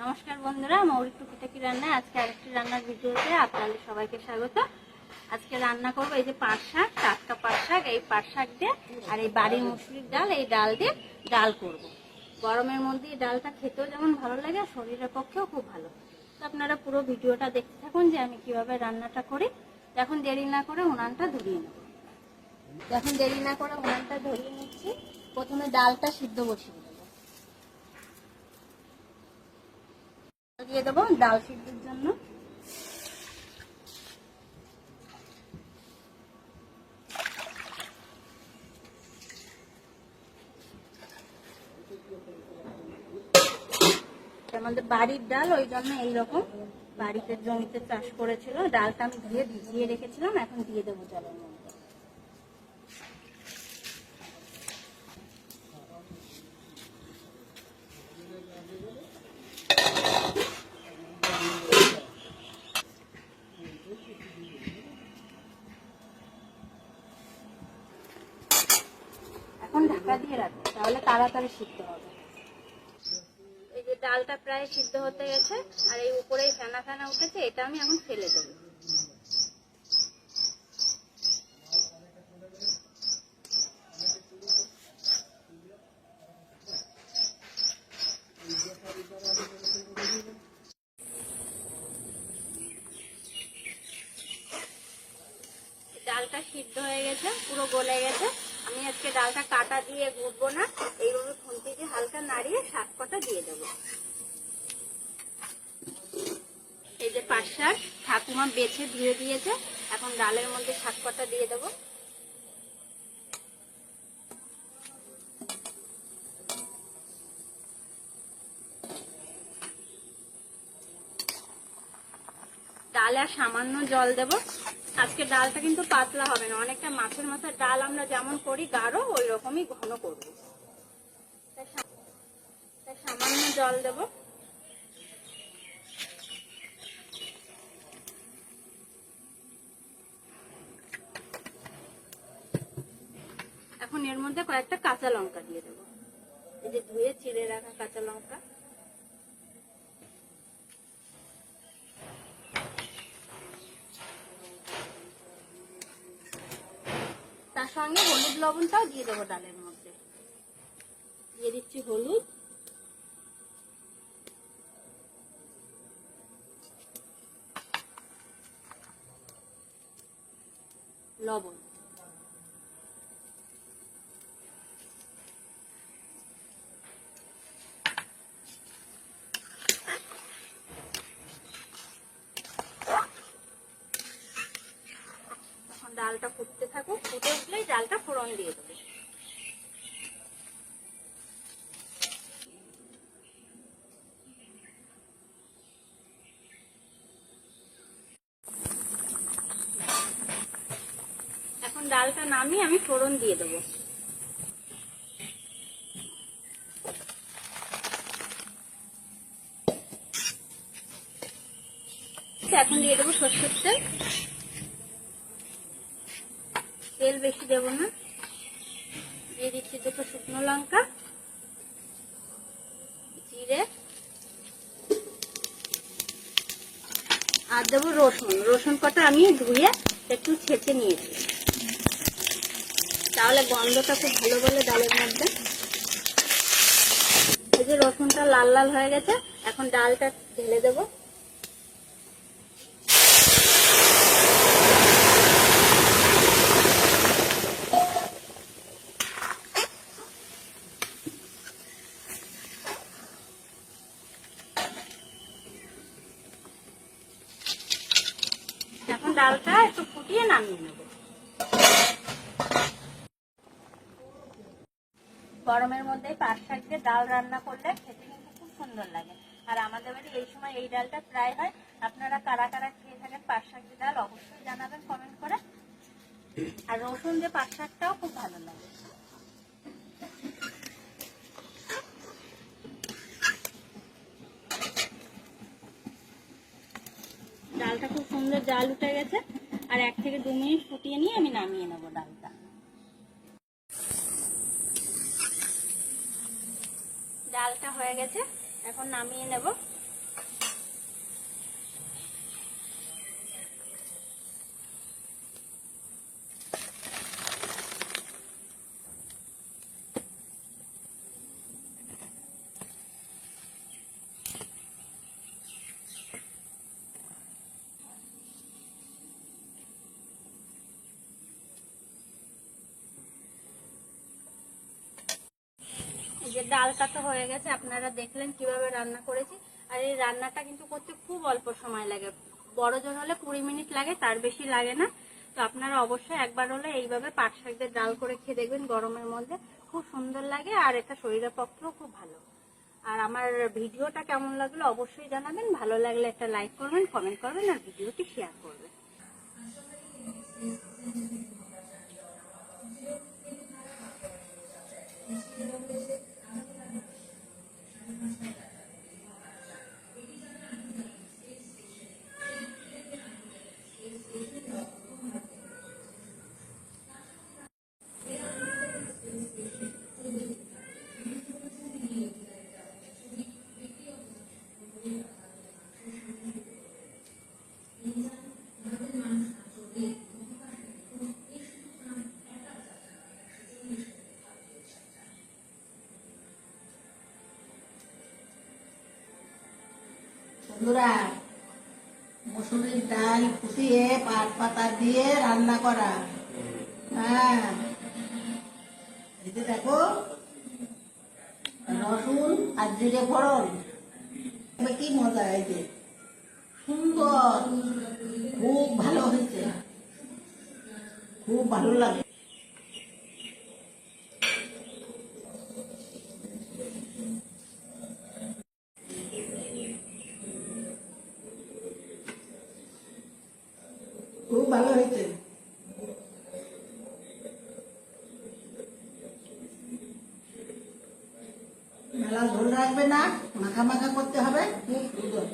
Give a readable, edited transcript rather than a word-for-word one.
নমস্কার বন্ধুরা, মৌরি টুকিটাকি রান্না আজকে আরেকটি রান্নার ভিডিওতে আপনাদের সবাইকে স্বাগত। আজকে রান্না করব এই যে পাট শাক, টাটকা পাট শাক। এই পাট শাক দিয়ে আর এই বাড়ির মুসুরির ডাল, এই ডাল দিয়ে ডাল করব। গরমের মধ্যে এই ডালটা খেতেও যেমন ভালো লাগে আর শরীরের পক্ষেও খুব ভালো। তো আপনারা পুরো ভিডিওটা দেখতে থাকুন যে আমি কিভাবে রান্নাটা করি। এখন দেরি না করে উনানটা ধরিয়ে নেব। এখন দেরি না করে উনানটা ধরিয়ে নিচ্ছি। প্রথমে ডালটা সিদ্ধ বসিয়ে দিয়ে দেবো ডাল সিদ্ধের জন্য। আমাদের বাড়ির ডাল, ওই জন্য এইরকম বাড়িতে জমিতে চাষ করেছিল। ডালটা আমি ধুয়ে ভিজিয়ে রেখেছিলাম, এখন দিয়ে দেবো জলের মধ্যে। এখন ঢাকা দিয়ে রাখবো, তাহলে তাড়াতাড়ি সিদ্ধ হবে। এই যে ডালটা প্রায় সিদ্ধ হতে গেছে, আর এই উপরে ফেনা ফেনা উঠেছে, এটা আমি এখন ফেলে দেবো। ডালটা সিদ্ধ হয়ে গেছে, পুরো গলে গেছে। আমি আজকে ডালটা কাটা দিয়ে গুঁড়বো না, এইভাবে খুন্তি দিয়ে হালকা নাড়িয়ে শাক কটা দিয়ে দেবো। এই যে পাট শাক ঠাকুমা বেছে ধুয়ে দিয়েছে, এখন ডালের মধ্যে শাক কটা দিয়ে দেবো। ডালে আর সামান্য জল দেব। আজকে ডালটা কিন্তু পাতলা হবে না, অনেকটা মাছের মাথার ডাল আমরা যেমন করি গাঢ়, ওই রকমই ঘন করব। তাই সামান্য জল দেব। এখন এর মধ্যে কয়েকটা কাঁচা লঙ্কা দিয়ে দেবো। এই যে ধুয়ে চিড়ে রাখা কাঁচা লঙ্কা। তার সঙ্গে হলুদ লবণটাও দিয়ে দেবো ডালের মধ্যে। দিয়ে দিচ্ছি হলুদ, লবণ। ডালটা ফুটতে থাকুক, ফুটে উঠলেই ডালটা ফোড়ন দিয়ে দেবো। এখন ডালটা নামিয়ে আমি ফোড়ন দিয়ে দেবো। এখন দিয়ে দেবো সরষের তেল। তেল বেশি দেবো না। দিয়ে দিচ্ছি দুটো শুকনো লঙ্কা, জিরে, আর দেবো রসুন। রসুন কটা আমি ধুয়ে একটু ছেঁচে নিয়েছি, তাহলে গন্ধটা খুব ভালো বলে ডালের মধ্যে। এই যে রসুনটা লাল লাল হয়ে গেছে, এখন ডালটা ঢেলে দেবো। এখন ডালটা একটু ফুটিয়ে নামিয়ে নেব। গরমের মধ্যে পাট শাক দিয়ে ডাল রান্না করলে খেতে কিন্তু খুব সুন্দর লাগে। আর আমাদের বাড়ি এই সময় এই ডালটা প্রায় হয়। আপনারা কারা কারা খেয়ে থাকেন পাট শাক দিয়ে ডাল, অবশ্যই জানাবেন কমেন্ট করে। আর রসুন দিয়ে পাট শাকটাও খুব ভালো লাগে। ডালটা খুব সুন্দর জাল উঠে গেছে, আর 1 থেকে 2 মিনিট ফুটিয়ে নিয়ে আমি নামিয়ে নেবো ডালটা। ডালটা হয়ে গেছে, এখন নামিয়ে নেব। যে ডালটা তো হয়ে গেছে, আপনারা দেখলেন কিভাবে রান্না করেছি। আর এই রান্নাটা কিন্তু করতে খুব অল্প সময় লাগে, বড় জোর হলে 20 মিনিট লাগে, তার বেশি লাগে না। তো আপনারা অবশ্যই একবার হলে এইভাবে পাট শাক দিয়ে ডাল করে খেয়ে দেখবেন, গরমের মধ্যে খুব সুন্দর লাগে, আর এটা শরীরের পক্ষেও খুব ভালো। আর আমার ভিডিওটা কেমন লাগলো অবশ্যই জানাবেন, ভালো লাগলে একটা লাইক করবেন, কমেন্ট করবেন, আর ভিডিওটি শেয়ার করবেন। বন্ধুরা, মসুরির ডাল ফুটিয়ে পাট পাতা দিয়ে রান্না করা। হ্যাঁ, এই যে দেখো, রসুন আর জিরে ফোড়ন, কি মজা! এই যে সুন্দর, খুব ভালো হয়েছে, খুব ভালো লাগে। খুব ভালো হয়েছে। মেলা ঝোল রাখবে না, মাখা মাখা করতে হবে, খুব সুন্দর।